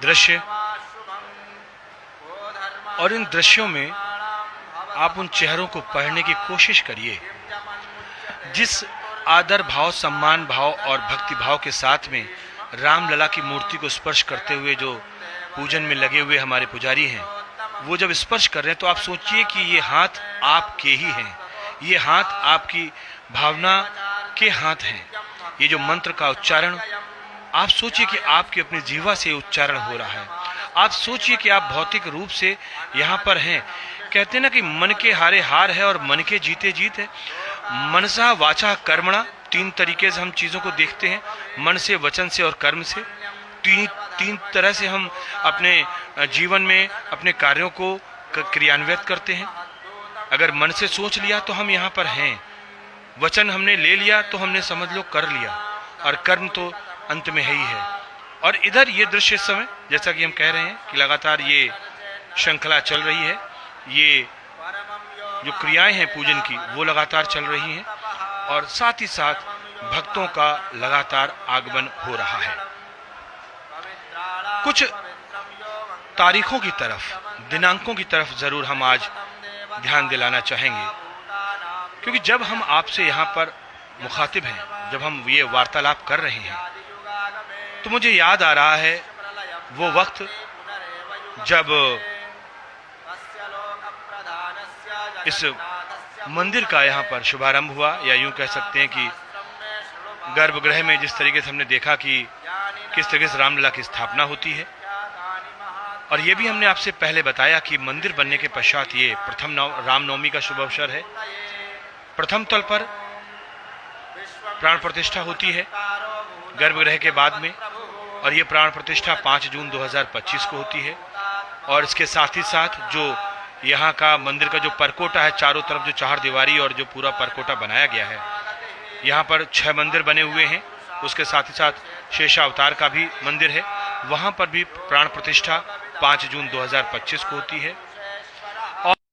दृश्य और इन दृश्यों में आप उन चेहरों को पढ़ने की कोशिश करिए जिस आदर भाव, सम्मान भाव और भक्ति भाव के साथ में रामलला की मूर्ति को स्पर्श करते हुए जो पूजन में लगे हुए हमारे पुजारी हैं, वो जब स्पर्श कर रहे हैं तो आप सोचिए कि ये हाथ आपके ही हैं, ये हाथ आपकी भावना के हाथ हैं। ये जो मंत्र का उच्चारण, आप सोचिए कि आपकी अपनी जीवा से उच्चारण हो रहा है। आप सोचिए कि आप भौतिक रूप से यहाँ पर हैं। कहते हैं ना कि मन के हारे हार है और मन के जीते जीत है। मनसा वाचा कर्मणा, तीन तरीके से हम चीज़ों को देखते हैं, मन से, वचन से और कर्म से। तीन तरह से हम अपने जीवन में अपने कार्यों को क्रियान्वित करते हैं। अगर मन से सोच लिया तो हम यहाँ पर हैं, वचन हमने ले लिया तो हमने समझ लो कर लिया, और कर्म तो अंत में है ही है। और इधर ये दृश्य इस समय, जैसा कि हम कह रहे हैं कि लगातार ये श्रृंखला चल रही है, ये जो क्रियाएं हैं पूजन की वो लगातार चल रही हैं, और साथ ही साथ भक्तों का लगातार आगमन हो रहा है। कुछ तारीखों की तरफ, दिनांकों की तरफ जरूर हम आज ध्यान दिलाना चाहेंगे, क्योंकि जब हम आपसे यहाँ पर मुखातिब हैं, जब हम ये वार्तालाप कर रहे हैं, तो मुझे याद आ रहा है वो वक्त जब इस मंदिर का यहाँ पर शुभारंभ हुआ, या यूं कह सकते हैं कि गर्भगृह में जिस तरीके से हमने देखा कि किस तरीके से रामलला की स्थापना होती है। और ये भी हमने आपसे पहले बताया कि मंदिर बनने के पश्चात ये प्रथम रामनवमी का शुभ अवसर है। प्रथम तल पर प्राण प्रतिष्ठा होती है गर्भगृह के बाद में, और ये प्राण प्रतिष्ठा 5 जून 2025 को होती है। और इसके साथ ही साथ जो यहाँ का मंदिर का जो परकोटा है, चारों तरफ जो चार दीवारी और जो पूरा परकोटा बनाया गया है, यहाँ पर 6 मंदिर बने हुए हैं। उसके साथ ही साथ शेषावतार का भी मंदिर है, वहाँ पर भी प्राण प्रतिष्ठा 5 जून 2025 को होती है।